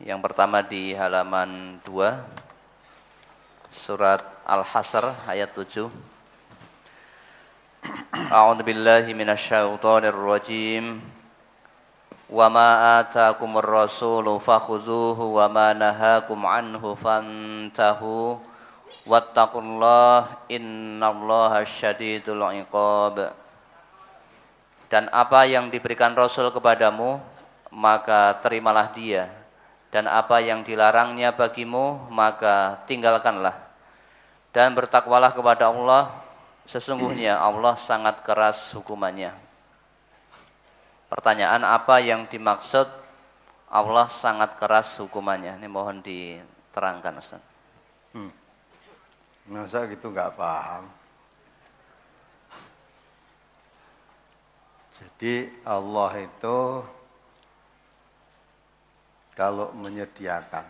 Yang pertama di halaman 2 surat Al-Hasr ayat 7. A'udzu billahi minasyaitonir rajim. Wa ma ataakumur rasulu fakhuzuhu wa ma nahakum anhu fantahu wattaqullaha innallaha syadidul iqab. Dan apa yang diberikan Rasul kepadamu, maka terimalah dia. Dan apa yang dilarangnya bagimu, maka tinggalkanlah. Dan bertakwalah kepada Allah, sesungguhnya Allah sangat keras hukumannya. Pertanyaan, apa yang dimaksud Allah sangat keras hukumannya? Ini mohon diterangkan, Ustaz. Masa gitu nggak paham? Jadi Allah itu kalau menyediakan,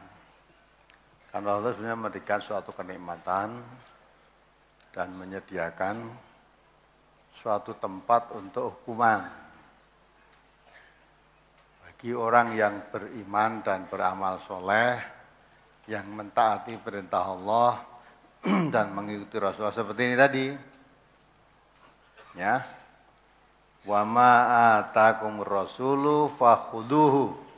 karena Allah sebenarnya memberikan suatu kenikmatan dan menyediakan suatu tempat untuk hukuman bagi orang yang beriman dan beramal soleh, yang mentaati perintah Allah dan mengikuti Rasulullah seperti ini tadi, ya. Wa ma atakumur rasulu fakhuduhu.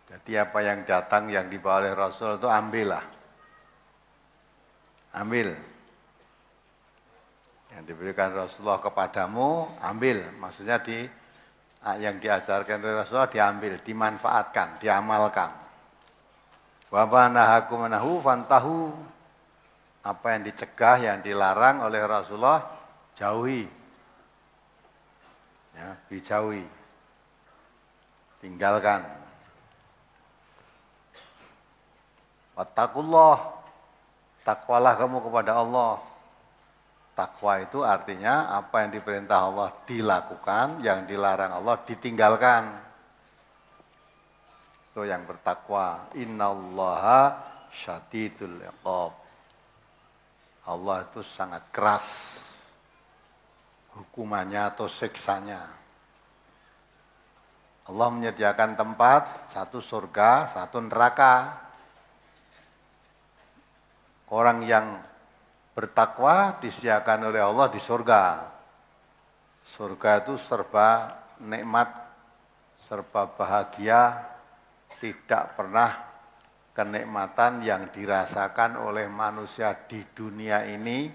Jadi apa yang datang, yang dibawa oleh Rasul itu ambillah. Ambil. Yang diberikan Rasulullah kepadamu, ambil. Maksudnya yang diajarkan oleh Rasulullah diambil, dimanfaatkan, diamalkan. Wa nahakum nahu fantahu. Apa yang dicegah, yang dilarang oleh Rasulullah, jauhi. Ya, dijauhi. Tinggalkan. Wattaqullah, takwalah kamu kepada Allah. Takwa itu artinya apa yang diperintah Allah dilakukan, yang dilarang Allah ditinggalkan. Itu yang bertakwa. Innallaha syadidul iqab. Allah itu sangat keras hukumannya atau siksanya. Allah menyediakan tempat, satu surga, satu neraka. Orang yang bertakwa disediakan oleh Allah di surga. Surga itu serba nikmat, serba bahagia, tidak pernah kenikmatan yang dirasakan oleh manusia di dunia ini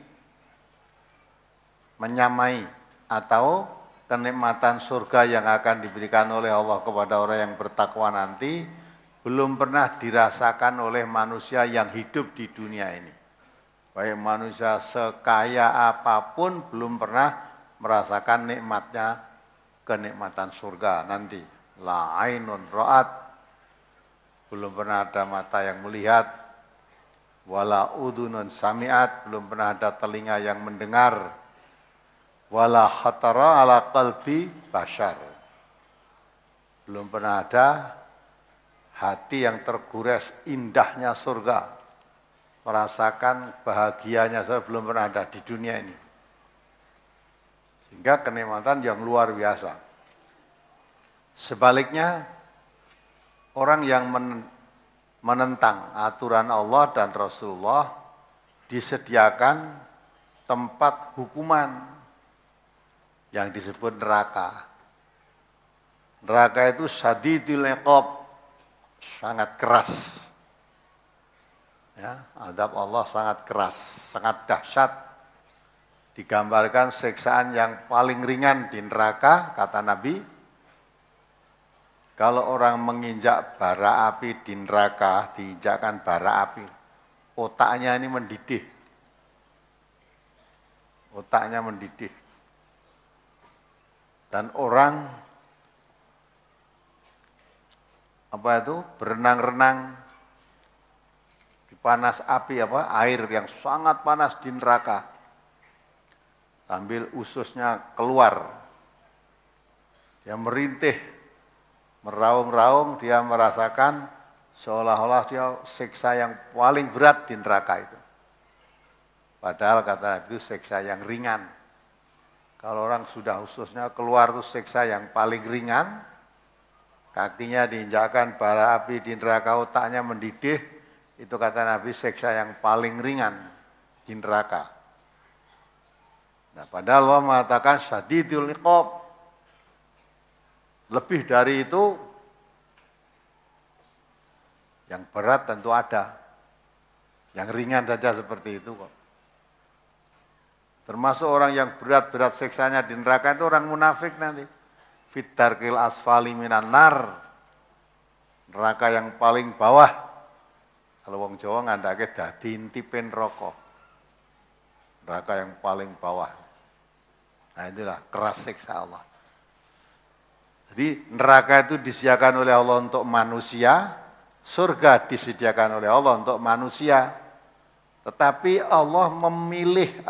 menyamai atau kenikmatan surga yang akan diberikan oleh Allah kepada orang yang bertakwa nanti belum pernah dirasakan oleh manusia yang hidup di dunia ini. Baik manusia sekaya apapun belum pernah merasakan nikmatnya kenikmatan surga nanti. La ainun ra'at, belum pernah ada mata yang melihat. Wala udhunun sami'at, belum pernah ada telinga yang mendengar. Wala khatara ala qalbi bashar, belum pernah ada hati yang tergores indahnya surga, merasakan bahagianya surga, belum pernah ada di dunia ini. Sehingga kenikmatan yang luar biasa. Sebaliknya, orang yang menentang aturan Allah dan Rasulullah disediakan tempat hukuman yang disebut neraka. Neraka itu syadidul iqab, sangat keras. Ya, azab Allah sangat keras, sangat dahsyat. Digambarkan siksaan yang paling ringan di neraka, kata Nabi. Kalau orang menginjak bara api di neraka, diinjakkan bara api, otaknya ini mendidih. Otaknya mendidih. Dan orang berenang-renang di panas api air yang sangat panas di neraka, sambil ususnya keluar, dia merintih, meraung-raung, dia merasakan seolah-olah dia siksa yang paling berat di neraka itu. Padahal kata Nabi itu siksa yang ringan. Kalau orang sudah ususnya keluar itu siksa yang paling ringan. kakinya diinjakkan bara api di neraka, otaknya mendidih, itu kata Nabi siksa yang paling ringan di neraka. Nah, padahal Allah mengatakan syadidul iqab. Lebih dari itu, yang berat tentu ada. Yang ringan saja seperti itu kok. Termasuk orang yang berat-berat siksanya di neraka itu orang munafik nanti. Fitdarkil asfali minan nar. Neraka yang paling bawah. Kalau wong Jawa ngandake dadi intipin rokok. Neraka yang paling bawah. Nah itulah keras siksa Allah. Jadi neraka itu disediakan oleh Allah untuk manusia, surga disediakan oleh Allah untuk manusia. Tetapi Allah memilih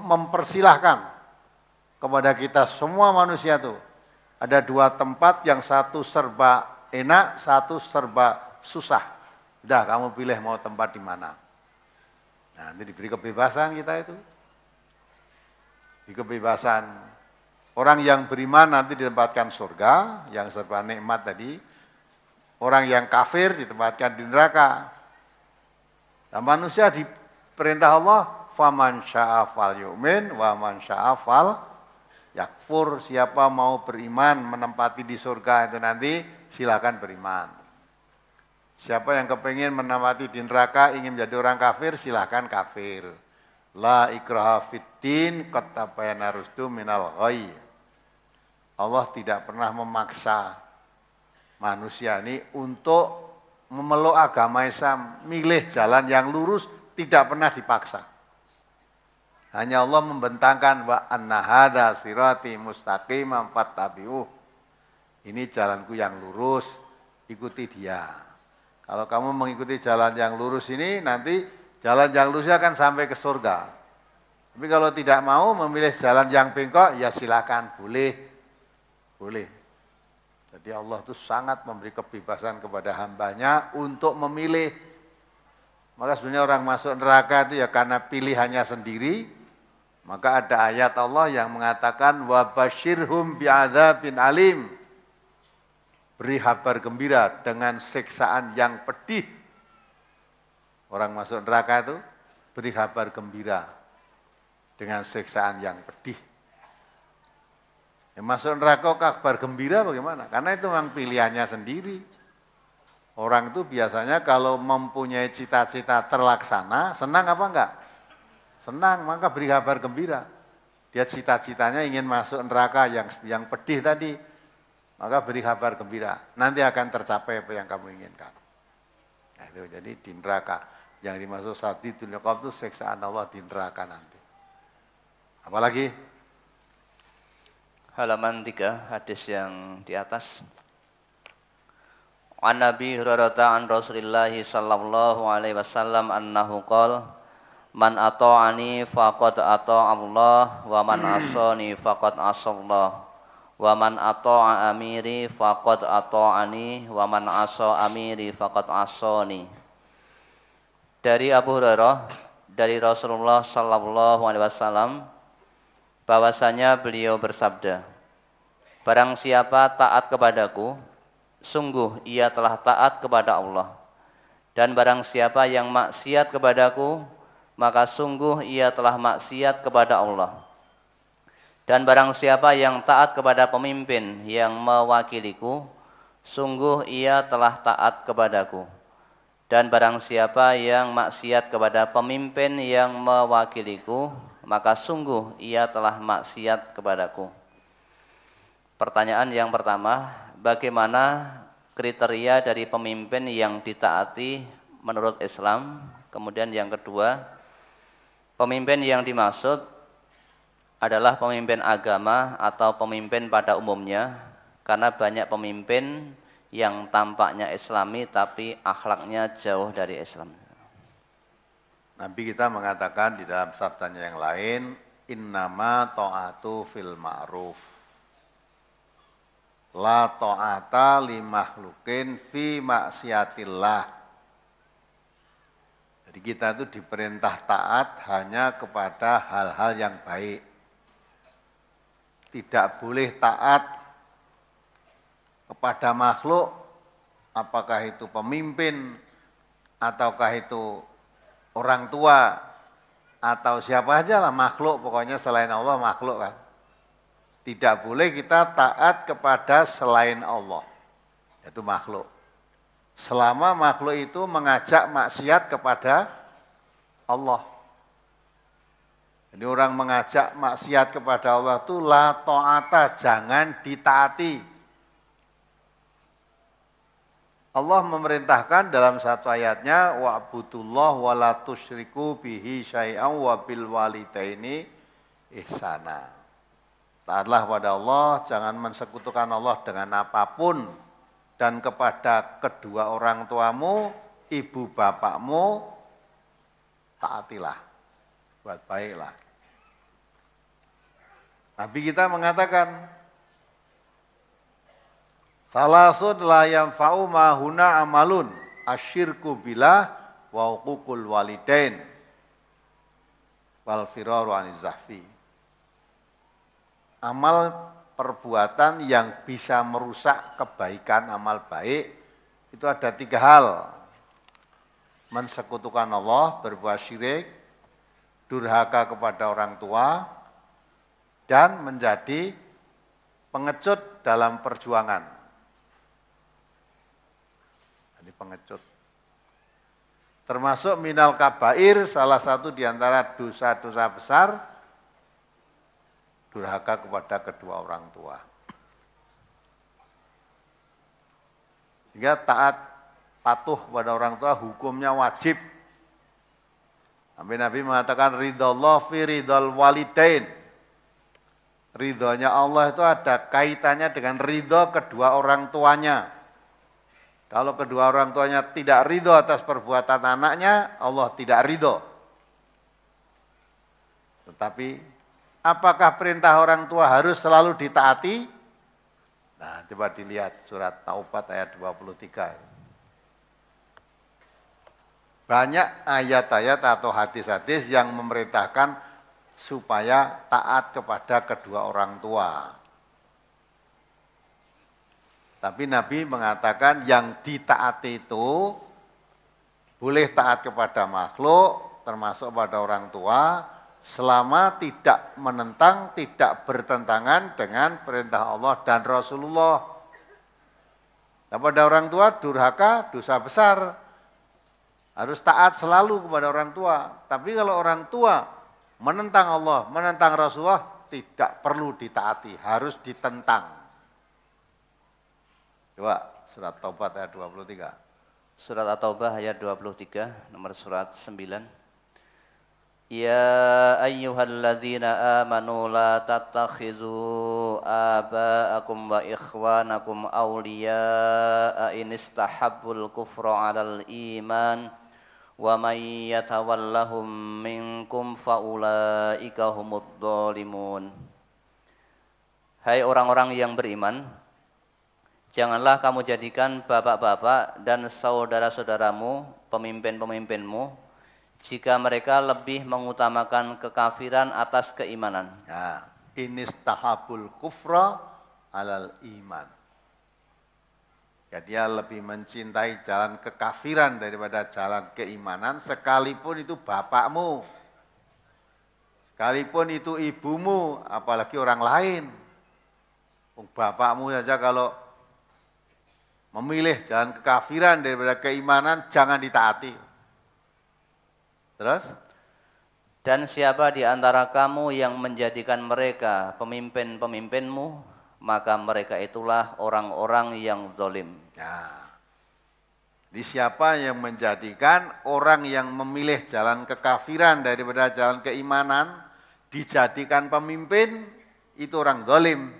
mempersilahkan kepada kita semua manusia itu. Ada dua tempat, yang satu serba enak, satu serba susah. Udah kamu pilih mau tempat di mana. Nah, nanti diberi kebebasan kita itu. Di kebebasan. Orang yang beriman nanti ditempatkan surga, yang serba nikmat tadi. Orang yang kafir ditempatkan di neraka. Nah, manusia diperintah Allah, faman syaa fal yu'min wa man syaa fal yakfur. Siapa mau beriman menempati di surga itu nanti silakan beriman. Siapa yang kepingin menempati di neraka ingin menjadi orang kafir silakan kafir. La ikraha fiddin qad tabayyana rusdu minal ghayy. Allah tidak pernah memaksa manusia ini untuk memeluk agama Islam, milih jalan yang lurus, tidak pernah dipaksa. Hanya Allah membentangkan wa anna hadza sirati mustaqiman fattabi'uh. Ini jalanku yang lurus, ikuti dia. Kalau kamu mengikuti jalan yang lurus ini, nanti jalan yang lurusnya akan sampai ke surga. Tapi kalau tidak mau memilih jalan yang bengkok, ya silakan, boleh. Boleh. Jadi Allah itu sangat memberi kebebasan kepada hambanya untuk memilih. Maka sebenarnya orang masuk neraka itu ya karena pilihannya sendiri. Maka ada ayat Allah yang mengatakan wa basyirhum bi'adzabin alim. Beri kabar gembira dengan siksaan yang pedih. Orang masuk neraka itu beri kabar gembira dengan siksaan yang pedih. Yang masuk neraka kabar gembira bagaimana? Karena itu memang pilihannya sendiri. Orang itu biasanya kalau mempunyai cita-cita terlaksana, senang apa enggak? Senang, maka beri kabar gembira. Dia cita-citanya ingin masuk neraka yang pedih tadi, maka beri kabar gembira. Nanti akan tercapai apa yang kamu inginkan. Nah, itu jadi di neraka yang dimaksud syadidul iqab itu siksaan Allah di neraka nanti. Apalagi? Halaman 3, hadis yang di atas. An Nabi Hurairah an Rasulillah sallallahu alaihi wasallam annahu qala man ata'ani faqad ata'a Allah wa man asani faqad asallah wa man ata'a amiri faqad ata'ani wa man asa amiri faqad asani. Dari Abu Hurairah dari Rasulullah sallallahu alaihi wasallam bahwasanya beliau bersabda, barang siapa taat kepadaku, sungguh ia telah taat kepada Allah. Dan barang siapa yang maksiat kepadaku, maka sungguh ia telah maksiat kepada Allah. Dan barang siapa yang taat kepada pemimpin yang mewakiliku, sungguh ia telah taat kepadaku. Dan barang siapa yang maksiat kepada pemimpin yang mewakiliku, maka sungguh ia telah maksiat kepadaku. Pertanyaan yang pertama, bagaimana kriteria dari pemimpin yang ditaati menurut Islam? Kemudian yang kedua, pemimpin yang dimaksud adalah pemimpin agama atau pemimpin pada umumnya, karena banyak pemimpin yang tampaknya Islami tapi akhlaknya jauh dari Islam. Nabi kita mengatakan di dalam sabdanya yang lain, innama ta'atu fil ma'ruf. La ta'ata li makhlukin fi maksiatillah. Jadi kita itu diperintah taat hanya kepada hal-hal yang baik. Tidak boleh taat kepada makhluk, apakah itu pemimpin, ataukah itu orang tua, atau siapa aja lah makhluk, pokoknya selain Allah makhluk kan. Tidak boleh kita taat kepada selain Allah, yaitu makhluk. Selama makhluk itu mengajak maksiat kepada Allah. Jadi orang mengajak maksiat kepada Allah itu la ta'ata, jangan ditaati. Allah memerintahkan dalam satu ayatnya wa'budullah wa la tusyriku bihi syai'an wa bil walidaini ihsana. Taatlah pada Allah, jangan mensekutukan Allah dengan apapun, dan kepada kedua orang tuamu, ibu bapakmu, taatilah, buat baiklah. Nabi kita mengatakan, salasun la yanfa'u ma huna amalun, asyirku billah wa uququl walidain wal firaru aniz zahfi. Amal perbuatan yang bisa merusak kebaikan amal baik itu ada 3 hal. Mensekutukan Allah, berbuat syirik, durhaka kepada orang tua, dan menjadi pengecut dalam perjuangan. Jadi pengecut. Termasuk minal kabair, salah satu di antara dosa-dosa besar, durhaka kepada kedua orang tua. Sehingga taat, patuh pada orang tua hukumnya wajib. Nabi mengatakan ridallah fi ridal walidain. Ridhonya Allah itu ada kaitannya dengan ridho kedua orang tuanya. Kalau kedua orang tuanya tidak ridho atas perbuatan anaknya, Allah tidak ridho. Tetapi apakah perintah orang tua harus selalu ditaati? Nah, coba dilihat surat Taubat ayat 23. Banyak ayat-ayat atau hadis-hadis yang memerintahkan supaya taat kepada kedua orang tua. Tapi Nabi mengatakan yang ditaati itu boleh taat kepada makhluk, termasuk pada orang tua, selama tidak menentang, tidak bertentangan dengan perintah Allah dan Rasulullah. Nah, pada orang tua durhaka, dosa besar. Harus taat selalu kepada orang tua. Tapi kalau orang tua menentang Allah, menentang Rasulullah, tidak perlu ditaati, harus ditentang. Coba surat Taubat ayat 23. Surat At-Taubah ayat 23, nomor surat 9. Ya ayyuhalladzina amanu la tattakhizu aba'akum wa ikhwanakum awliya'a in istahabbul kufra 'alal iman. Wa may yatawallahum minkum faulaika humud dhalimun. Hai orang-orang yang beriman, janganlah kamu jadikan bapak-bapak dan saudara-saudaramu pemimpin-pemimpinmu jika mereka lebih mengutamakan kekafiran atas keimanan. Ya, inistahabul kufra alal iman. Ya, dia lebih mencintai jalan kekafiran daripada jalan keimanan, sekalipun itu bapakmu, sekalipun itu ibumu, apalagi orang lain. Bapakmu saja kalau memilih jalan kekafiran daripada keimanan, jangan ditaati. Terus? Dan siapa di antara kamu yang menjadikan mereka pemimpin-pemimpinmu, maka mereka itulah orang-orang yang zalim. Nah, di siapa yang menjadikan orang yang memilih jalan kekafiran daripada jalan keimanan dijadikan pemimpin, itu orang zalim.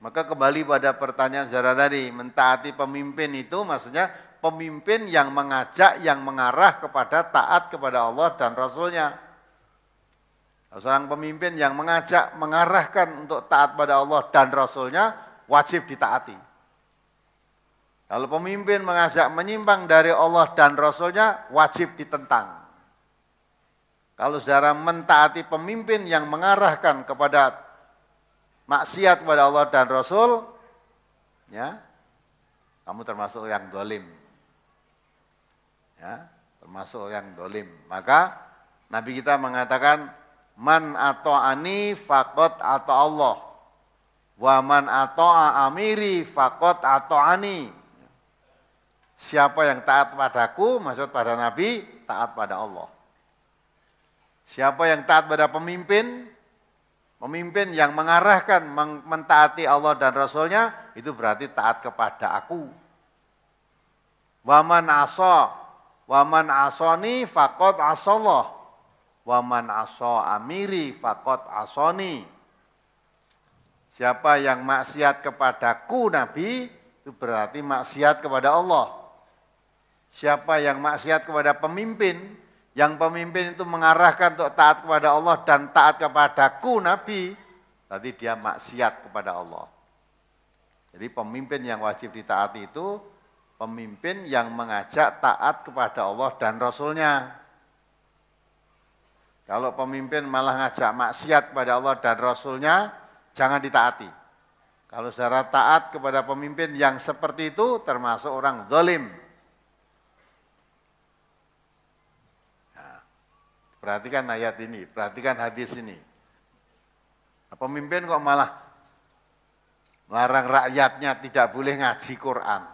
Maka kembali pada pertanyaan saudara tadi, mentaati pemimpin itu maksudnya pemimpin yang mengajak, yang mengarah kepada taat kepada Allah dan Rasulnya. Seorang pemimpin yang mengajak, mengarahkan untuk taat pada Allah dan Rasulnya, wajib ditaati. Kalau pemimpin mengajak menyimpang dari Allah dan Rasulnya, wajib ditentang. Kalau saudara mentaati pemimpin yang mengarahkan kepada maksiat kepada Allah dan Rasul, ya, kamu termasuk yang dolim. Ya, termasuk yang dolim. Maka Nabi kita mengatakan, man ato'ani faqad Allah, wa man ato'a amiri faqad ato'ani. Siapa yang taat padaku, maksud pada Nabi, taat pada Allah. Siapa yang taat pada pemimpin, pemimpin yang mengarahkan, mentaati Allah dan Rasulnya, itu berarti taat kepada aku. Waman asoni faqad asallah, waman aso amiri faqad asoni. Siapa yang maksiat kepadaku Nabi, itu berarti maksiat kepada Allah. Siapa yang maksiat kepada pemimpin, yang pemimpin itu mengarahkan untuk taat kepada Allah dan taat kepadaku Nabi, tadi dia maksiat kepada Allah. Jadi pemimpin yang wajib ditaati itu pemimpin yang mengajak taat kepada Allah dan Rasulnya. Kalau pemimpin malah ngajak maksiat kepada Allah dan Rasulnya, jangan ditaati. Kalau secara taat kepada pemimpin yang seperti itu termasuk orang zalim. Perhatikan ayat ini, perhatikan hadis ini. Pemimpin kok malah melarang rakyatnya tidak boleh ngaji Quran.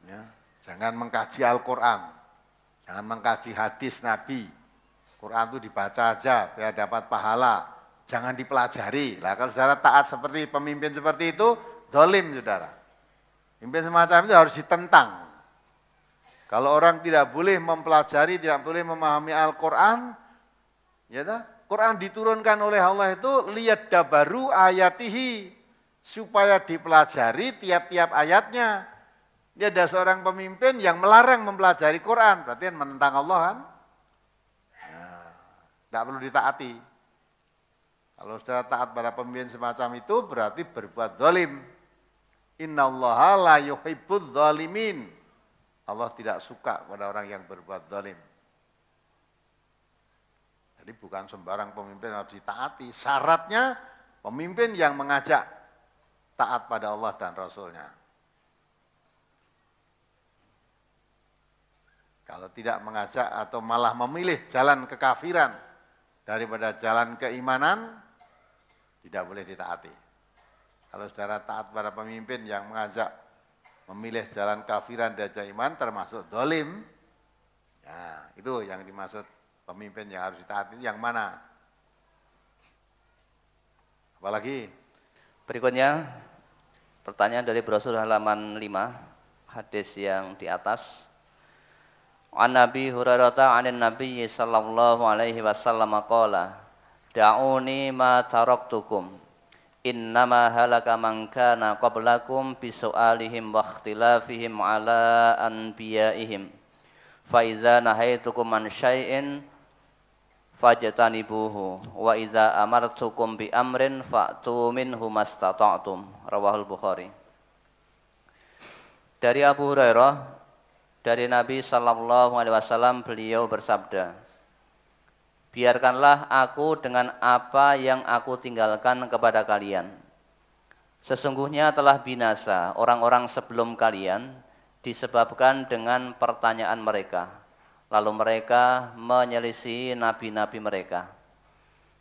Ya, jangan mengkaji Al-Quran, jangan mengkaji hadis Nabi. Quran itu dibaca aja biar dapat pahala, jangan dipelajari. Lah kalau saudara taat seperti pemimpin seperti itu, zalim saudara. Pemimpin semacam itu harus ditentang. Kalau orang tidak boleh mempelajari, tidak boleh memahami Al-Quran, ya dah, Quran diturunkan oleh Allah itu lihat dabaru ayatihi, supaya dipelajari tiap-tiap ayatnya. Dia ada seorang pemimpin yang melarang mempelajari Quran, berarti menentang Allah kan? Tidak perlu ditaati. Kalau sudah taat pada pemimpin semacam itu berarti berbuat zalim. Innallaha la yuhibbudz zalimin. Allah tidak suka pada orang yang berbuat zalim. Jadi bukan sembarang pemimpin harus ditaati. Syaratnya pemimpin yang mengajak taat pada Allah dan Rasulnya. Kalau tidak mengajak atau malah memilih jalan kekafiran daripada jalan keimanan, tidak boleh ditaati. Kalau saudara taat pada pemimpin yang mengajak memilih jalan kafiran dan jalan iman termasuk dolim, ya itu yang dimaksud pemimpin yang harus ditaati. Yang mana? Apalagi? Berikutnya pertanyaan dari brosur halaman 5, hadis yang di atas. An Nabi Hurairah 'anin Nabi sallallahu alaihi wasallam qala da'uni ma taraktukum innama halaka man kana qablakum bisu'alihim wa ikhtilafihim ala anbiya'ihim fa idza nahaitukum an syai'in fajtanibuhu wa idza amartukum bi amrin fa'tu minhu mastata'tum. Rawahul Bukhari. Dari Abu Hurairah, dari Nabi sallallahu alaihi wasallam, beliau bersabda, biarkanlah aku dengan apa yang aku tinggalkan kepada kalian. Sesungguhnya telah binasa orang-orang sebelum kalian disebabkan dengan pertanyaan mereka. Lalu mereka menyelisihi nabi-nabi mereka.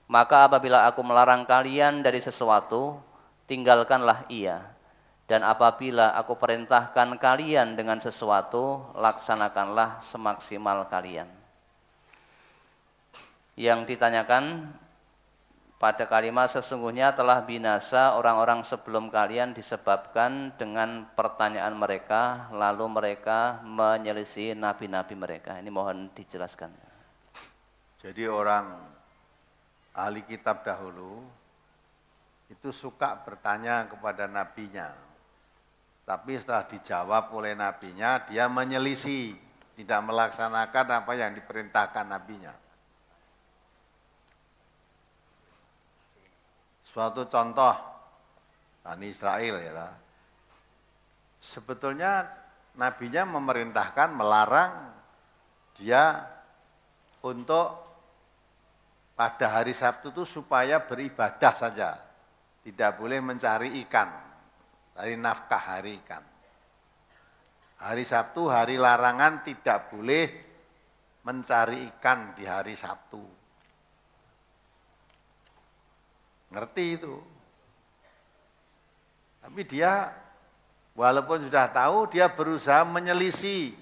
Maka apabila aku melarang kalian dari sesuatu, tinggalkanlah ia. Dan apabila aku perintahkan kalian dengan sesuatu, laksanakanlah semaksimal kalian. Yang ditanyakan pada kalimat sesungguhnya telah binasa orang-orang sebelum kalian disebabkan dengan pertanyaan mereka, lalu mereka menyelisih nabi-nabi mereka. Ini mohon dijelaskan. Jadi orang ahli kitab dahulu itu suka bertanya kepada nabinya, tapi setelah dijawab oleh nabinya dia menyelisih, tidak melaksanakan apa yang diperintahkan nabinya. Suatu contoh, Bani Israel ya, sebetulnya nabinya memerintahkan, melarang dia untuk pada hari Sabtu itu supaya beribadah saja, tidak boleh mencari ikan. dari nafkah hari ikan. Hari Sabtu, hari larangan, tidak boleh mencari ikan di hari Sabtu. Ngerti itu. Tapi dia walaupun sudah tahu, dia berusaha menyelisih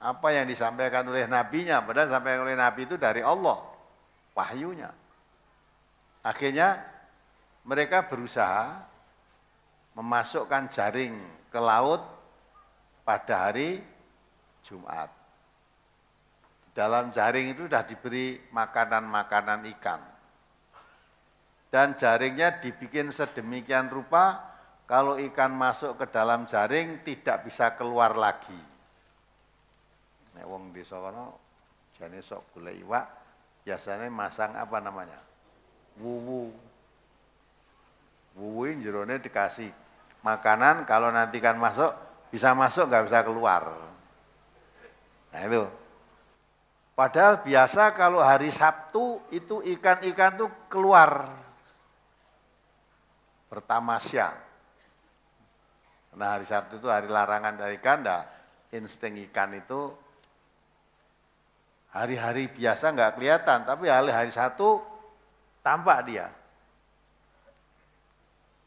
apa yang disampaikan oleh nabinya. Padahal disampaikan oleh nabi itu dari Allah, wahyunya. Akhirnya mereka berusaha memasukkan jaring ke laut pada hari Jumat. Dalam jaring itu sudah diberi makanan-makanan ikan. Dan jaringnya dibikin sedemikian rupa, kalau ikan masuk ke dalam jaring tidak bisa keluar lagi. Nek wong desa kono jane sok golek iwak, biasanya masang apa namanya? Wuwu. Wuwu jerone dikasih makanan, kalau nanti kan masuk, bisa masuk nggak bisa keluar. Nah itu. Padahal biasa kalau hari Sabtu itu ikan-ikan tuh keluar bertamasya. Nah hari Sabtu itu hari larangan dari ikan, insting ikan itu hari-hari biasa nggak kelihatan, tapi hari Sabtu tampak dia.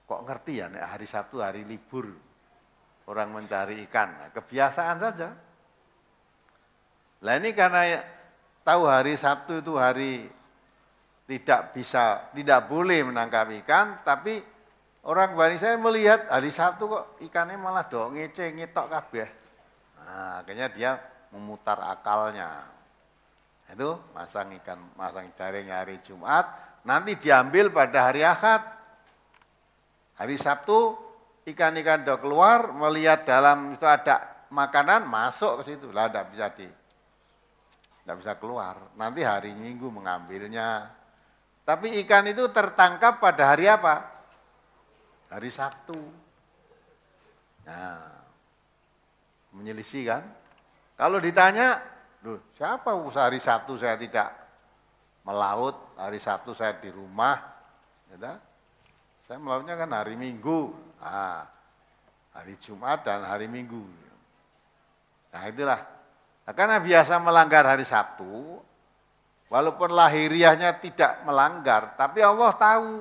Kok ngerti ya, hari Sabtu hari libur, orang mencari ikan, nah, kebiasaan saja. Nah ini karena tahu hari Sabtu itu hari tidak boleh menangkap ikan, tapi orang Bani saya melihat hari Sabtu kok ikannya malah ngece ngetok kabeh. Nah, akhirnya dia memutar akalnya. Itu masang jaring hari Jumat, nanti diambil pada hari Ahad. Hari Sabtu ikan-ikan udah keluar, melihat dalam itu ada makanan, masuk ke situ. Lah tidak bisa keluar. Nanti hari Minggu mengambilnya. Tapi ikan itu tertangkap pada hari apa? Hari Sabtu. Nah, menyelisih kan? Kalau ditanya, loh, siapa hari Sabtu saya tidak melaut, hari Sabtu saya di rumah, gitu. Saya melautnya kan hari Minggu, hari Jumat dan hari Minggu. Nah itulah, nah, karena biasa melanggar hari Sabtu, walaupun lahiriahnya tidak melanggar, tapi Allah tahu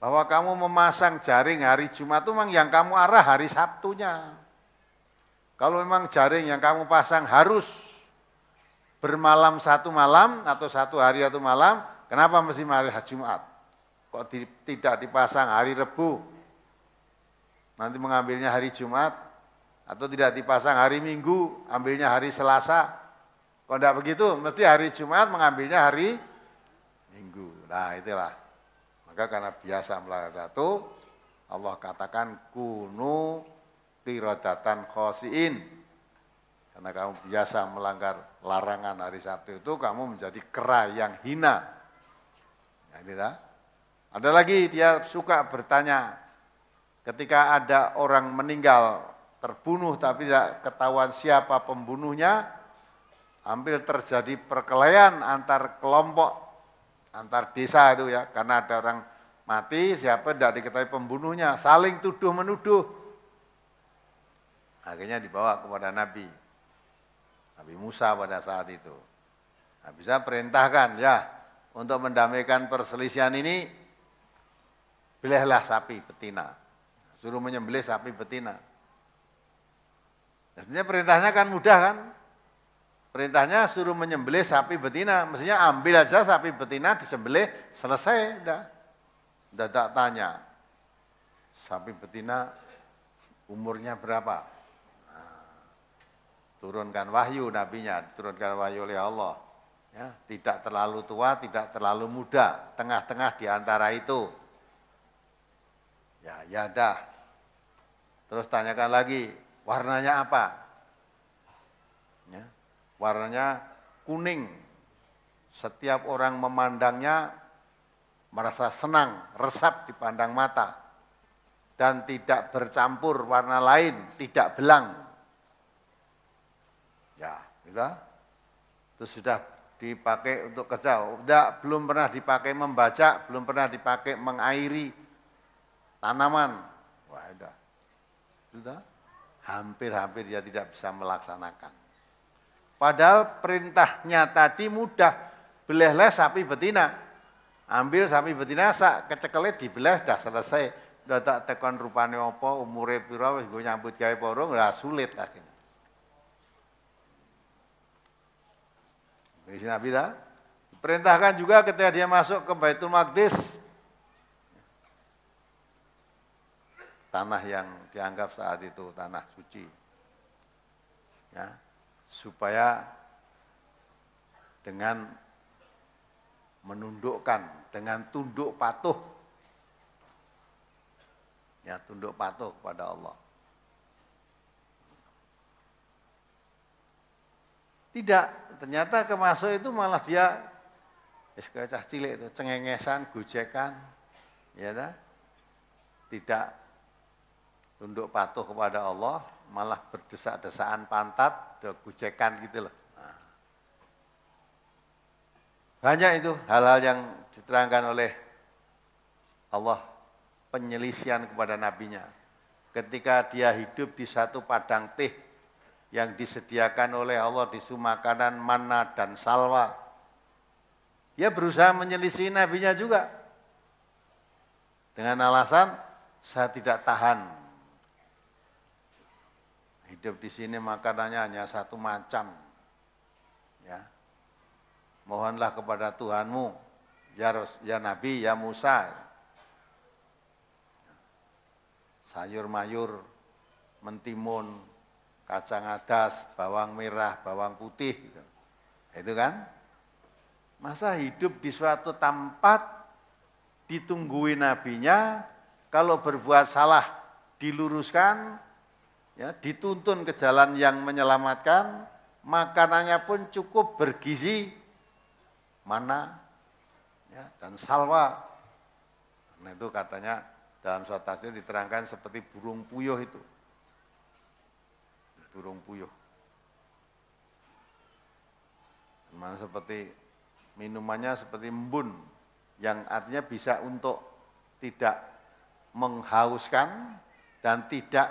bahwa kamu memasang jaring hari Jumat itu memang yang kamu arah hari Sabtunya. Kalau memang jaring yang kamu pasang harus bermalam satu malam atau satu hari atau malam, kenapa mesti hari Jumat? Kok tidak dipasang hari Rebu, nanti mengambilnya hari Jumat, atau tidak dipasang hari Minggu, ambilnya hari Selasa. Kalau tidak begitu, mesti hari Jumat mengambilnya hari Minggu. Nah itulah, maka karena biasa melanggar satu, Allah katakan kunu qiradatan khosiin. Karena kamu biasa melanggar larangan hari Sabtu itu, kamu menjadi kera yang hina. Nah, itulah. Ada lagi dia suka bertanya, ketika ada orang meninggal, terbunuh tapi tidak ketahuan siapa pembunuhnya, hampir terjadi perkelahian antar kelompok, antar desa itu ya, karena ada orang mati, siapa tidak diketahui pembunuhnya, saling tuduh-menuduh. Akhirnya dibawa kepada Nabi Musa pada saat itu. Nah, bisa perintahkan ya, untuk mendamaikan perselisihan ini, pilihlah sapi betina, suruh menyembelih sapi betina. Mestinya perintahnya kan mudah kan? Perintahnya suruh menyembelih sapi betina, mestinya ambil aja sapi betina, disembelih, selesai, udah tak tanya. Sapi betina umurnya berapa? Nah, turunkan wahyu nabinya, turunkan wahyu oleh Allah. Ya, tidak terlalu tua, tidak terlalu muda, tengah-tengah di antara itu. Ya dah. Terus tanyakan lagi, warnanya apa? Ya, warnanya kuning. Setiap orang memandangnya merasa senang, resap dipandang mata. Dan tidak bercampur warna lain, tidak belang. Ya, gitu. Terus sudah dipakai untuk kerja. Belum pernah dipakai membaca, belum pernah dipakai mengairi tanaman. Wah Sudah, hampir-hampir dia tidak bisa melaksanakan. Padahal perintahnya tadi mudah, belehlah sapi betina. Ambil sapi betina, kecekelit dibeleh, dah selesai. Udah tak tekon rupane apa, umure pira, wis nggo nyambut gawe porong, ora sulit akhirnya. Nabi dah perintahkan juga ketika dia masuk ke Baitul Maqdis, tanah yang dianggap saat itu tanah suci, ya, supaya dengan menundukkan, dengan tunduk patuh, ya, tunduk patuh kepada Allah. Tidak, ternyata kemasuk itu malah dia cah cilik itu cengengesan, gojekan, ya dah? Tidak tunduk patuh kepada Allah, malah berdesak-desaan pantat, gojekan gitu loh. Nah. Banyak itu hal-hal yang diterangkan oleh Allah, penyelisihan kepada nabinya. Ketika dia hidup di satu padang teh yang disediakan oleh Allah, di makanan manna dan salwa. Dia berusaha menyelisih nabinya juga. Dengan alasan, saya tidak tahan. Hidup di sini makanannya hanya satu macam. Ya. Mohonlah kepada Tuhanmu, ya Nabi, ya Musa. Sayur mayur, mentimun, kacang adas, bawang merah, bawang putih, gitu. Itu kan? Masa hidup di suatu tempat ditungguin nabinya, kalau berbuat salah diluruskan, ya, dituntun ke jalan yang menyelamatkan, makanannya pun cukup bergizi, mana, ya, dan salwa. Nah itu katanya dalam suatu tafsir diterangkan seperti burung puyuh itu. Burung puyuh. Mana seperti minumannya seperti embun, yang artinya bisa untuk tidak menghauskan dan tidak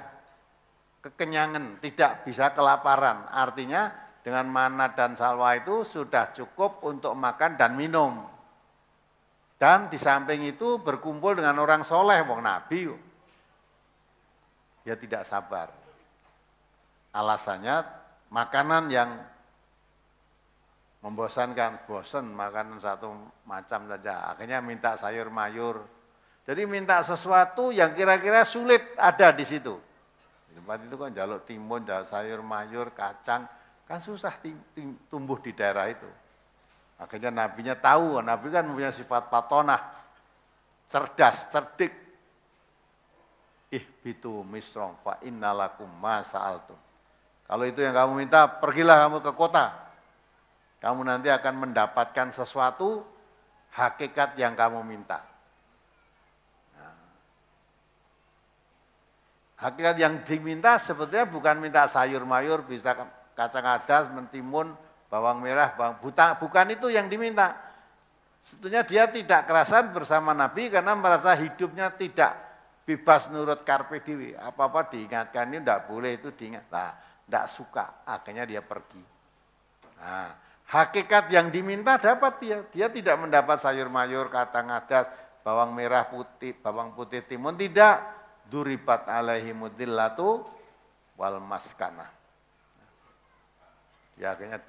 kekenyangan, tidak bisa kelaparan. Artinya dengan manna dan salwa itu sudah cukup untuk makan dan minum. Dan di samping itu berkumpul dengan orang soleh, wong Nabi. Dia tidak sabar. Alasannya makanan yang membosankan, bosan makanan satu macam saja. Akhirnya minta sayur mayur. Jadi minta sesuatu yang kira-kira sulit ada di situ. Di tempat itu kan jaluk timun, jaluk sayur mayur, kacang, kan susah tumbuh di daerah itu. Akhirnya nabinya tahu, nabi kan punya sifat patonah, cerdas, cerdik. Ihbitu misrom fa innalakum ma sa'altum. Kalau itu yang kamu minta, pergilah kamu ke kota. Kamu nanti akan mendapatkan sesuatu, hakikat yang kamu minta. Nah, hakikat yang diminta sebetulnya bukan minta sayur mayur, bisa kacang adas, mentimun, bawang merah, bawang buta, bukan itu yang diminta. Sebetulnya dia tidak kerasan bersama Nabi karena merasa hidupnya tidak bebas nurut karpe dewi. Apa-apa diingatkan, ini tidak boleh, itu diingat. Nah, tidak suka, akhirnya dia pergi. Nah, hakikat yang diminta dapat dia tidak mendapat sayur mayur, kacang adas, bawang merah putih, bawang putih timun, tidak. Duribat alaihimudillatu wal maskanah. Ya akhirnya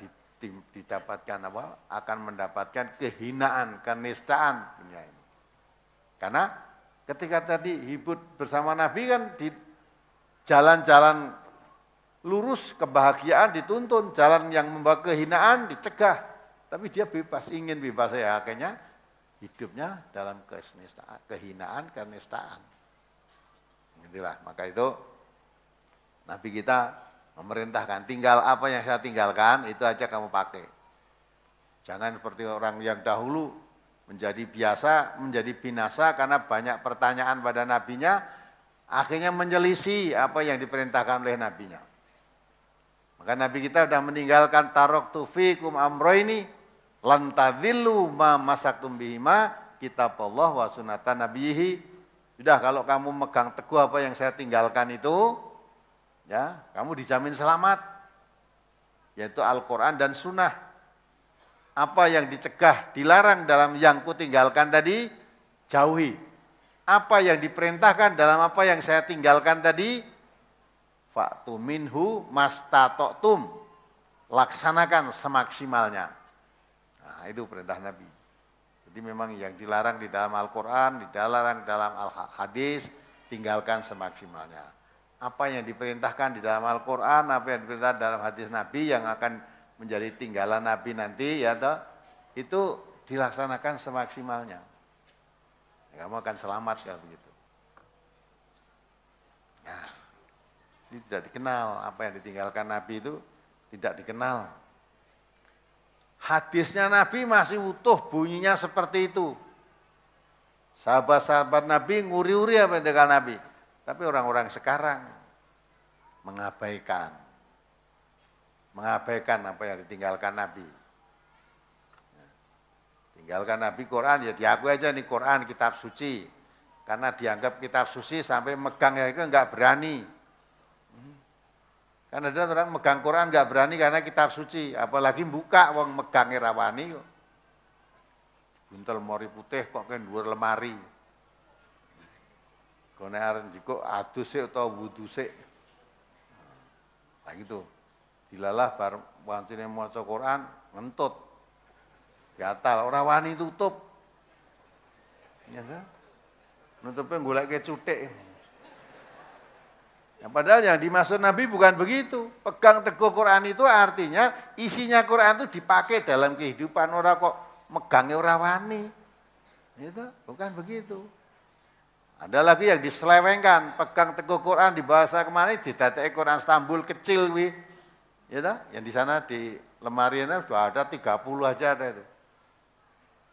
didapatkan apa? Akan mendapatkan kehinaan, kenistaan dunia ini. Karena ketika tadi hidup bersama Nabi kan di jalan-jalan lurus kebahagiaan dituntun, jalan yang membawa kehinaan dicegah. Tapi dia bebas, ingin bebas ya, akhirnya hidupnya dalam kehinaan, kenistaan. Itulah, maka itu Nabi kita memerintahkan, tinggal apa yang saya tinggalkan, itu aja kamu pakai. Jangan seperti orang yang dahulu menjadi biasa, menjadi binasa karena banyak pertanyaan pada nabinya, akhirnya menyelisih apa yang diperintahkan oleh nabinya. Maka Nabi kita sudah meninggalkan taraktu fikum amroini lan tadhillu ma masaktum bihima kitab Allah wa sunnatan nabihi Sudah, kalau kamu megang teguh apa yang saya tinggalkan itu, ya, kamu dijamin selamat. Yaitu Al-Quran dan Sunnah. Apa yang dicegah, dilarang dalam yang kutinggalkan tadi, jauhi. Apa yang diperintahkan dalam apa yang saya tinggalkan tadi, fa'tu minhu mastata'tum. Laksanakan semaksimalnya. Nah, itu perintah Nabi. Jadi memang yang dilarang di dalam Al-Quran, dilarang dalam Al-Hadis, tinggalkan semaksimalnya. Apa yang diperintahkan di dalam Al-Quran, apa yang diperintahkan dalam hadis Nabi yang akan menjadi tinggalan Nabi nanti, ya toh, itu dilaksanakan semaksimalnya. Ya, kamu akan selamat kalau begitu. Nah, ini tidak dikenal, apa yang ditinggalkan Nabi itu tidak dikenal. Hadisnya Nabi masih utuh, bunyinya seperti itu. Sahabat-sahabat Nabi nguri-uri apa yang ditinggalkan Nabi. Tapi orang-orang sekarang mengabaikan apa yang ditinggalkan Nabi. Tinggalkan Nabi Quran, ya diakui aja nih Quran kitab suci. Karena dianggap kitab suci sampai megang ya itu enggak berani. Kan ada orang megang Quran enggak berani karena kitab suci, apalagi buka wong megangnya rawani kok. Buntel mori putih kok kan dhuwur lemari. Kone arep jiko adus sik utawa wudu sik. Nah gitu. Dilalah bar wancine maca Quran ngentut. Gatal ora wani tutup. Ya ta? Nutupe goleke cuthik. Ya, padahal yang dimaksud Nabi bukan begitu. Pegang teguh Quran itu artinya isinya Quran itu dipakai dalam kehidupan, orang kok megangnya ora wani. Itu bukan begitu. Ada lagi yang diselewengkan, pegang teguh Quran di bahasa kemana didadeki Quran Istanbul kecil wi. Ya toh? Yang di sana di lemarinya sudah ada 30 aja ada itu.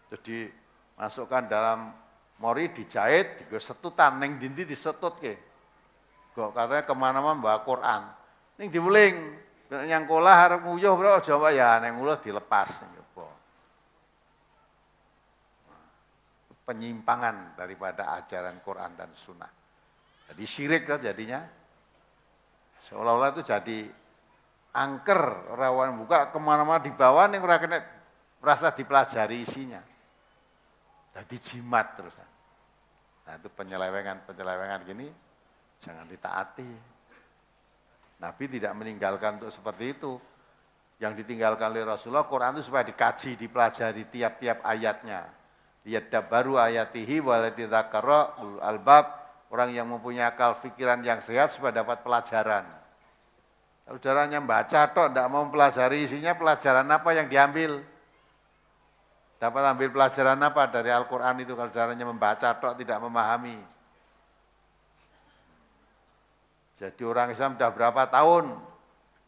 Terus dimasukkan dalam mori dijahit, disetutan ning dindi disetut ke. Kok katanya kemana-mana bawa Quran. Ning diuling, yang kolah harap nguyuh bro, coba ya neng nguyuh dilepas. Penyimpangan daripada ajaran Quran dan Sunnah. Jadi syirik kan jadinya. Seolah-olah itu jadi angker, rawan buka kemana-mana dibawa ning ora kena merasa dipelajari isinya. Jadi jimat terus. Nah itu penyelewengan gini. Jangan ditaati. Nabi tidak meninggalkan untuk seperti itu. Yang ditinggalkan oleh Rasulullah, Quran itu supaya dikaji, dipelajari tiap-tiap ayatnya. Liyadabbaru ayatihi waladidzakarra ulul albab, orang yang mempunyai akal pikiran yang sehat supaya dapat pelajaran. Kalau saudaranya baca tok, tidak mau mempelajari isinya, pelajaran apa yang diambil? Dapat ambil pelajaran apa dari Al-Quran itu kalau saudaranya membaca tok, tidak memahami? Jadi orang Islam sudah berapa tahun?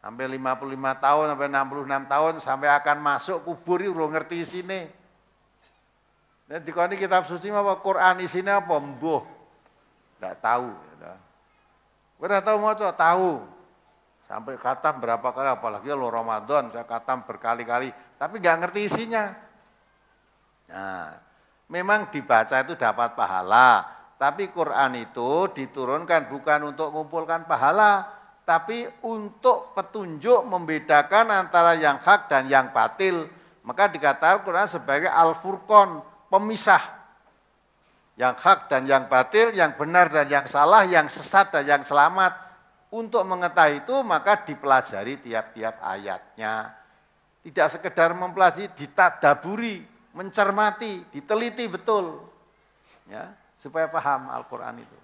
Sampai 55 tahun, sampai 66 tahun, sampai akan masuk kubur itu belum ngerti isinya. Dan di kitab suci apa Quran isinya apa? Mbuh. Tidak tahu. Udah tahu mau coba tahu. Sampai khatam berapa kali, apalagi lo Ramadan, saya khatam berkali-kali. Tapi nggak ngerti isinya. Nah, memang dibaca itu dapat pahala. Tapi Quran itu diturunkan bukan untuk mengumpulkan pahala, tapi untuk petunjuk membedakan antara yang hak dan yang batil. Maka dikatakan Quran sebagai Al-Furqan, pemisah. Yang hak dan yang batil, yang benar dan yang salah, yang sesat dan yang selamat. Untuk mengetahui itu maka dipelajari tiap-tiap ayatnya. Tidak sekedar mempelajari, ditadaburi, mencermati, diteliti betul. Ya. Supaya paham Al-Quran itu.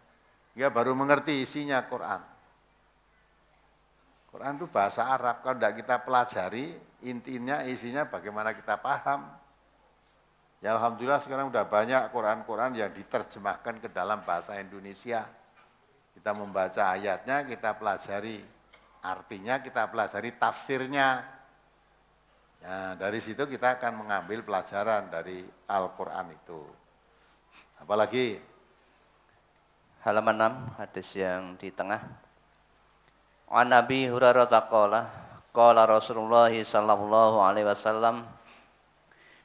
Ya baru mengerti isinya Quran. Quran itu bahasa Arab, kalau tidak kita pelajari, intinya isinya bagaimana kita paham. Ya Alhamdulillah sekarang sudah banyak Quran-Quran yang diterjemahkan ke dalam bahasa Indonesia. Kita membaca ayatnya, kita pelajari artinya, kita pelajari tafsirnya. Nah, dari situ kita akan mengambil pelajaran dari Al-Quran itu. Apalagi halaman 6 hadis yang di tengah. An Nabi Hurairah qala qala Rasulullah sallallahu alaihi wasallam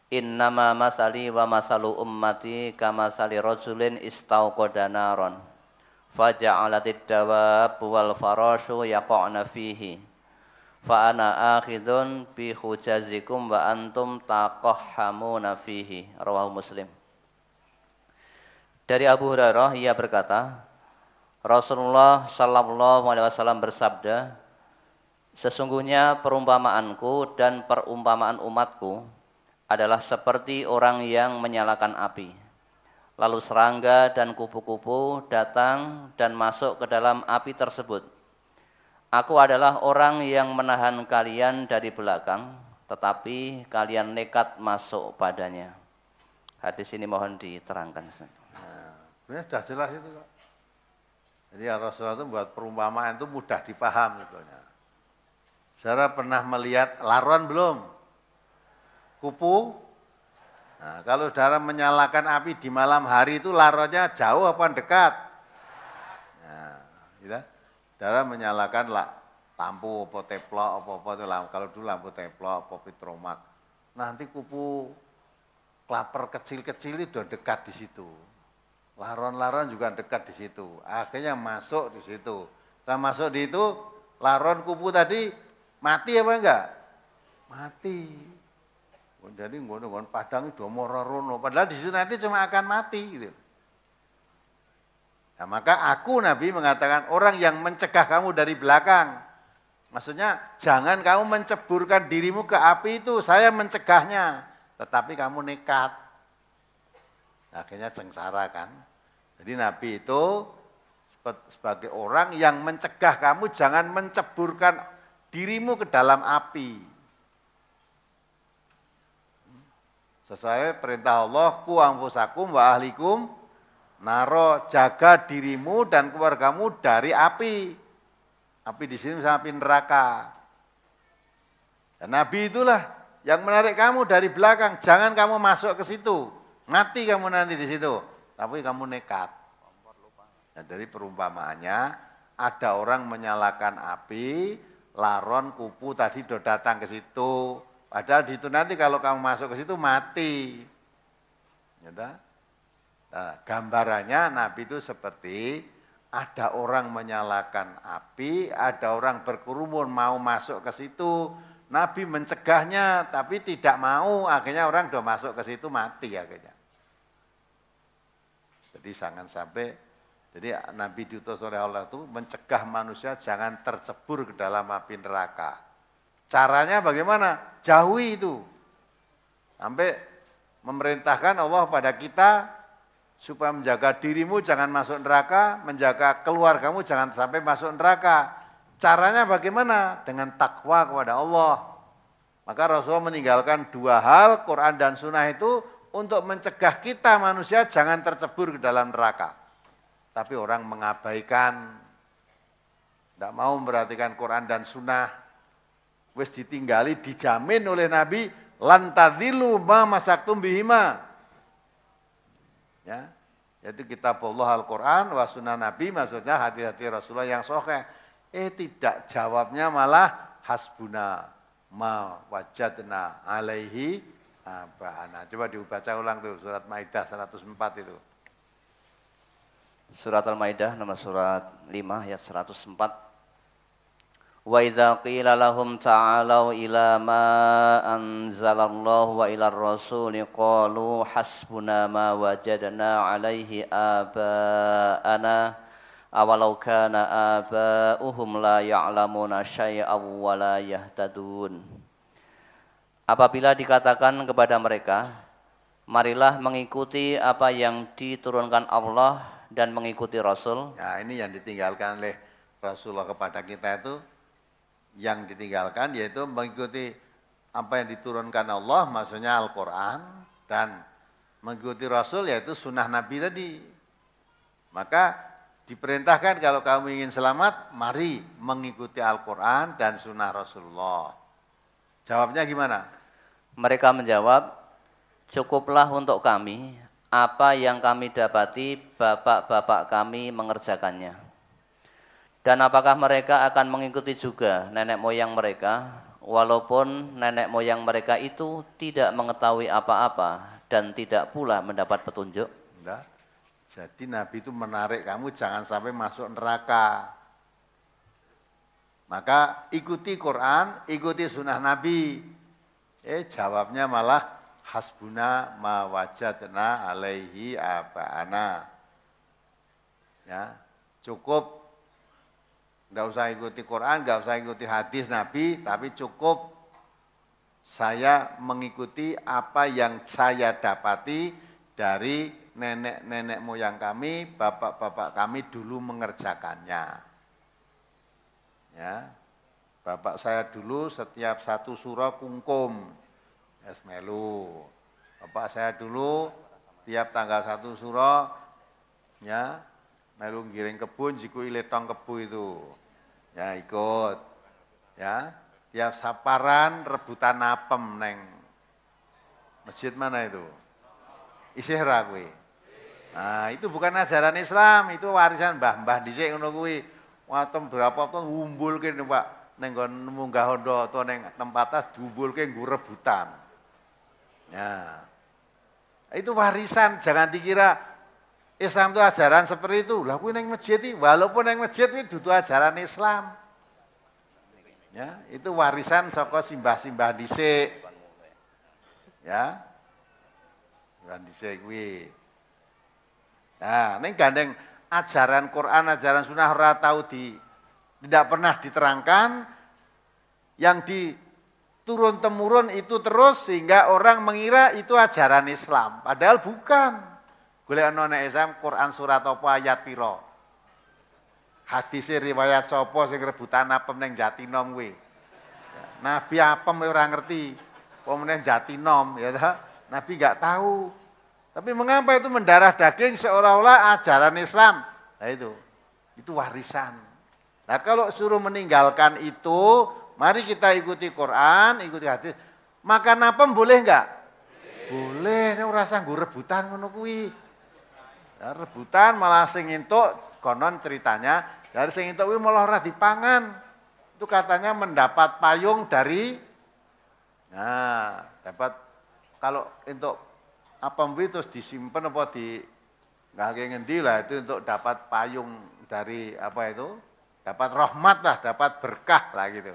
Innama masali wa masalu ummati kamasali rajulin istauqada naron faja'alatid dawab wal farashu yaqa'na fihi fa ana akhidun bi hujazikum wa antum taqahhamuna fihi. Rawahu Muslim. Dari Abu Hurairah ia berkata, Rasulullah sallallahu alaihi wasallam bersabda, sesungguhnya perumpamaanku dan perumpamaan umatku adalah seperti orang yang menyalakan api. Lalu serangga dan kupu-kupu datang dan masuk ke dalam api tersebut. Aku adalah orang yang menahan kalian dari belakang, tetapi kalian nekat masuk padanya. Hadis ini mohon diterangkan. Sebenarnya sudah jelas itu kok. Jadi Rasulullah itu buat perumpamaan itu mudah dipaham sebetulnya. Saudara pernah melihat laron belum? Kupu? Nah, kalau saudara menyalakan api di malam hari itu laronnya jauh apa dekat? Nah, gitu. Saudara menyalakan lampu apa teplok apa itu kalau dulu lampu teplok apa pitromak. Nanti kupu klaper kecil-kecil itu udah dekat di situ. Laron-laron juga dekat di situ. Akhirnya masuk di situ. Setelah masuk di itu, laron kupu tadi mati apa enggak? Mati. Jadi ngono-ngono padang itu morono. Padahal di situ nanti cuma akan mati gitu. Nah, maka aku Nabi mengatakan orang yang mencegah kamu dari belakang. Maksudnya jangan kamu menceburkan dirimu ke api itu, saya mencegahnya. Tetapi kamu nekat. Akhirnya sengsara kan. Jadi Nabi itu sebagai orang yang mencegah kamu jangan menceburkan dirimu ke dalam api. Sesuai perintah Allah, ku anfusakum wa ahlikum naro, jaga dirimu dan keluargamu dari api. Api di sini misalnya api neraka. Dan Nabi itulah yang menarik kamu dari belakang, jangan kamu masuk ke situ. Mati kamu nanti di situ. Tapi kamu nekat. Nah, dari perumpamaannya, ada orang menyalakan api, laron, kupu tadi sudah datang ke situ. Padahal di situ nanti kalau kamu masuk ke situ mati. Nah, gambarannya Nabi itu seperti ada orang menyalakan api, ada orang berkerumun mau masuk ke situ. Nabi mencegahnya, tapi tidak mau. Akhirnya orang sudah masuk ke situ mati akhirnya. Jadi jangan sampai, jadi Nabi diutus oleh Allah itu mencegah manusia jangan tercebur ke dalam api neraka. Caranya bagaimana? Jauhi itu. Sampai memerintahkan Allah pada kita supaya menjaga dirimu jangan masuk neraka, menjaga keluargamu jangan sampai masuk neraka. Caranya bagaimana? Dengan takwa kepada Allah. Maka Rasulullah meninggalkan dua hal, Quran dan Sunnah itu, untuk mencegah kita manusia jangan tercebur ke dalam neraka. Tapi orang mengabaikan, tidak mau memperhatikan Quran dan Sunnah. Wis ditinggali, dijamin oleh Nabi, lantadhilu ma masaktum bihima. Ya, yaitu kitab Allah Al-Quran wa Sunnah Nabi, maksudnya hati-hati Rasulullah yang sahih. Tidak, jawabnya malah hasbuna ma wajadna alaihi. Nah, coba dibaca ulang tuh surat Maidah 104 itu. Surat Al-Maidah nomor surat 5 ayat 104. Wa idza qila lahum ta'alu ila ma anzalallahu wa ila ar-rasuli qalu hasbuna ma wajadna alaihi aba'ana awalau kana aba'uhum la ya'lamuna syai'aw wa la yahtadun. Apabila dikatakan kepada mereka, marilah mengikuti apa yang diturunkan Allah dan mengikuti Rasul. Nah, ini yang ditinggalkan oleh Rasulullah kepada kita itu, yang ditinggalkan yaitu mengikuti apa yang diturunkan Allah, maksudnya Al-Quran, dan mengikuti Rasul yaitu sunnah Nabi tadi. Maka diperintahkan kalau kamu ingin selamat, mari mengikuti Al-Quran dan sunnah Rasulullah. Jawabnya gimana? Mereka menjawab, cukuplah untuk kami apa yang kami dapati bapak-bapak kami mengerjakannya. Dan apakah mereka akan mengikuti juga nenek moyang mereka? walaupun nenek moyang mereka itu tidak mengetahui apa-apa dan tidak pula mendapat petunjuk. Enggak. Jadi Nabi itu menarik kamu jangan sampai masuk neraka. Maka ikuti Quran, ikuti sunnah Nabi. Jawabnya malah hasbuna ma wajadna alaihi aba'ana. Ya, cukup. Enggak usah ikuti Quran, enggak usah ikuti hadis Nabi, tapi cukup saya mengikuti apa yang saya dapati dari nenek-nenek moyang kami, bapak-bapak kami dulu mengerjakannya. Ya. Bapak saya dulu setiap satu surah kungkum, esmelu. Bapak saya dulu tiap tanggal satu surah, ya, melu ngiring kebun, jiku iletong kebu itu. Ya ikut, ya, tiap saparan rebutan apem neng masjid mana itu? Isih ra kuwi. Nah, itu bukan ajaran Islam, itu warisan mbah-mbah dhisik ngono kuwi. Watem berapa ton ngumpulke Pak ning nggon munggah hondo atau ning tempatnya diumpulke nggo rebutan. Ya. Itu warisan, jangan dikira Islam itu ajaran seperti itu. Lah kuwi ning masjid iki, walaupun ning masjid iki dudu ajaran Islam. Ya, itu warisan saka simbah-simbah dhisik. Ya. Simbah dhisik kuwi. Nah, ning gandeng ajaran Quran, ajaran sunnah ora tahu tidak pernah diterangkan, yang diturun temurun itu terus sehingga orang mengira itu ajaran Islam. Padahal bukan. Golek ana nek Islam Quran surat apa ayat pira? Hadis riwayat sapa sing rebutan apem ning Jatinom kuwi. Nabi apem ora ngerti. Apa meneh Jatinom ya ta? Nabi enggak tahu. Tapi mengapa itu mendarah daging seolah-olah ajaran Islam? Nah itu warisan. Nah kalau suruh meninggalkan itu, mari kita ikuti Quran, ikuti hadis. Makan apem boleh enggak? Boleh, nek ora usah nggo rebutan ngono kuwi. Ya, rebutan malah sing entuk konon ceritanya dari sing entuk kuwi malah ora dipangan. Itu katanya mendapat payung dari dapat kalau entuk apem terus disimpan apa di nggak ngendi lah itu untuk dapat payung dari apa itu? Dapat rahmat lah, dapat berkah lah gitu.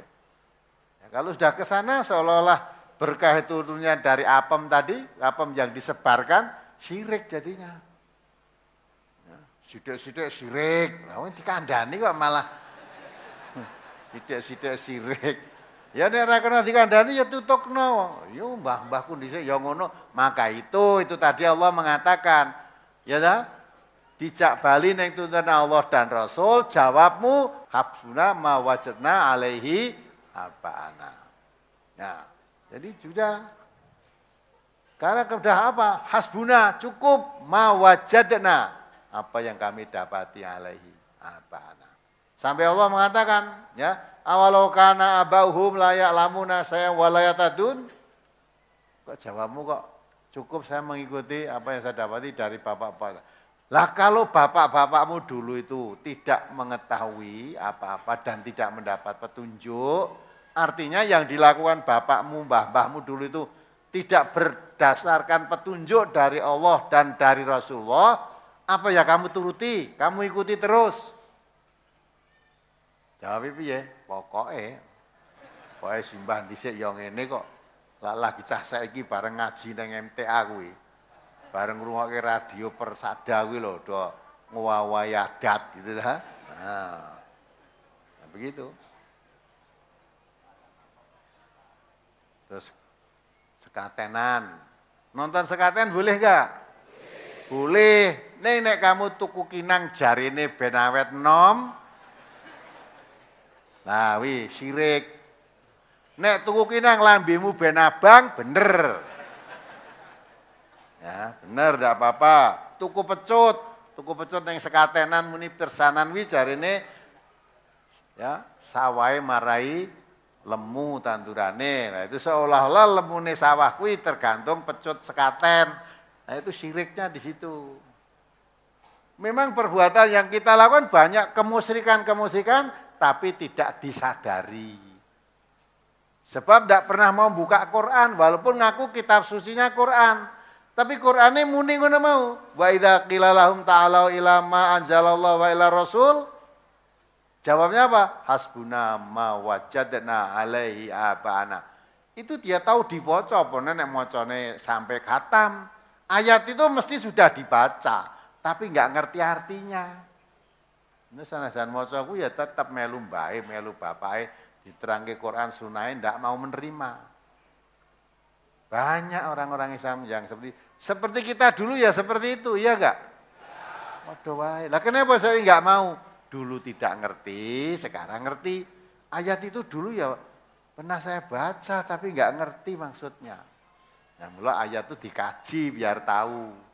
Ya, kalau sudah ke sana seolah-olah berkah itu turunnya dari apem tadi, apem yang disebarkan, syirik jadinya. Sidik-sidik syirik, nah ini dikandani kok malah sidik-sidik syirik. Ya nek ora kena dikandani ya tutukno. Yo mbah-mbahku dhisik ya ngono. Maka itu tadi Allah mengatakan, ya ta? Dijak bali ning tuntunan Allah dan Rasul, jawabmu habsuna ma wajadna alaihi aba'ana. Nah, jadi sudah. Karena sudah apa? Hasbuna, cukup ma wajadna. Apa yang kami dapati alaihi aba'ana. Sampai Allah mengatakan, ya, awalau kana abauhum la ya'lamuna saya wa la yatadun. Kok jawabmu kok cukup saya mengikuti apa yang saya dapati dari bapak-bapak. Lah kalau bapak-bapakmu dulu itu tidak mengetahui apa-apa dan tidak mendapat petunjuk, artinya yang dilakukan bapakmu, mbah-mbahmu dulu itu tidak berdasarkan petunjuk dari Allah dan dari Rasulullah, apa ya kamu turuti, kamu ikuti terus. Jawab piye? Pokoke simbah dhisik ya ngene kok. Lah lagi cah saiki bareng ngaji nang MTA kuwi. Bareng ngrungokke radio Persada kuwi lho, do ngwawahi adat gitu ta. Nah, begitu. Terus sekatenan. Nonton sekaten boleh enggak? Boleh. Nek kamu tuku kinang jarine ben awet nom. Nah, wi syirik. Nek tuku kinang lambemu ben abang, bener. Ya, bener ndak apa-apa. Tuku pecut ning sekatenan muni persanan wi jarine ya sawahe marai lemu tandurane. Nah, itu seolah-olah lemune sawah kuwi tergantung pecut sekaten. Nah, itu syiriknya di situ. Memang perbuatan yang kita lakukan banyak kemusyrikan tapi tidak disadari. Sebab tidak pernah mau buka Quran, walaupun ngaku kitab sucinya Quran. Tapi Qurannya muni ngono mau. Wa idza qila lahum ta'alau ila ma anzalallahu wa ila rasul. Jawabnya apa? Hasbuna ma wajadna alaihi abana. Itu dia tahu dibaca, pokoknya nek macane sampai khatam. Ayat itu mesti sudah dibaca, tapi nggak ngerti artinya. Ini sanajan maca aku ya tetap melu mbae, melu bapake diterangke Quran sunnah ndak mau menerima. Banyak orang-orang Islam yang seperti kita dulu ya seperti itu, iya enggak? Waduh wae. Lah kenapa saya enggak mau? Dulu tidak ngerti, sekarang ngerti. Ayat itu dulu ya pernah saya baca tapi enggak ngerti maksudnya. Nah, mula ayat itu dikaji biar tahu.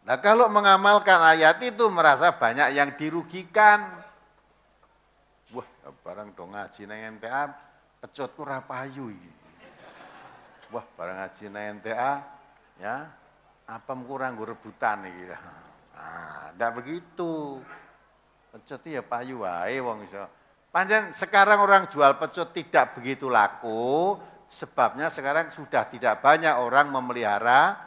Nah kalau mengamalkan ayat itu merasa banyak yang dirugikan. Wah barang dong ngaji nang NTA, pecotku rapayu iki. Wah barang ngaji nang NTA, ya apem kurang gue rebutan iki. Nah, ndak begitu. Pecot ya payu wae wong iso. Pancen sekarang orang jual pecot tidak begitu laku, sebabnya sekarang sudah tidak banyak orang memelihara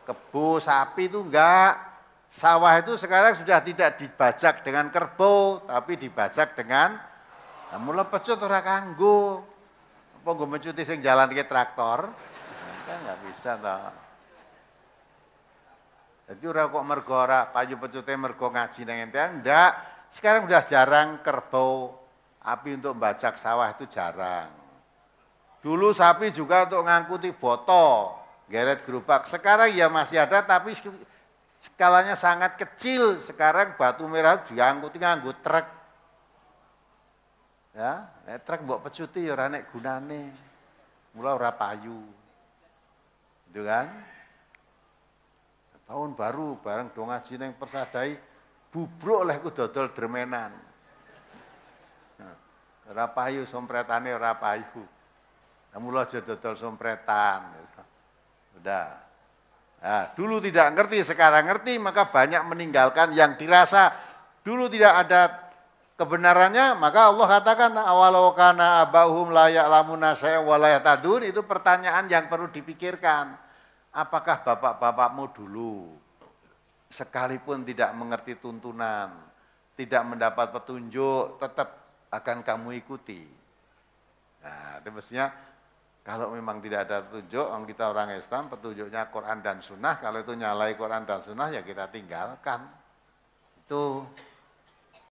kebo, sapi itu enggak. Sawah itu sekarang sudah tidak dibajak dengan kerbau, tapi dibajak dengan mula pecut ora kanggo. Apa nggo mencuti sing jalan ke traktor? Nah, kan enggak bisa toh. Jadi ora kok mergo ora payu pecute mergo ngaji nang enten, enggak. Sekarang sudah jarang kerbau, api untuk membajak sawah itu jarang. Dulu sapi juga untuk ngangkuti botol, geret gerobak. Sekarang ya masih ada tapi skalanya sangat kecil. Sekarang batu merah diangkuti nganggo truk. Ya, truk mbok pecuti ya ora nek gunane. Mula ora payu. Gitu kan? Tahun baru bareng dong ngaji ning Persadai bubruk oleh ku dodol dremenan. Nah, ora payu sompretane ora payu. Mula aja dodol sompretan. Udah. Nah, dulu tidak ngerti, sekarang ngerti, maka banyak meninggalkan yang dirasa dulu tidak ada kebenarannya, maka Allah katakan awalau kana abahum la ya'lamuna syai'an wa la yahtadun, itu pertanyaan yang perlu dipikirkan. Apakah bapak-bapakmu dulu sekalipun tidak mengerti tuntunan, tidak mendapat petunjuk, tetap akan kamu ikuti. Nah, itu mestinya kalau memang tidak ada petunjuk, kita orang Islam, petunjuknya Quran dan Sunnah, kalau itu nyalai Quran dan Sunnah ya kita tinggalkan. Itu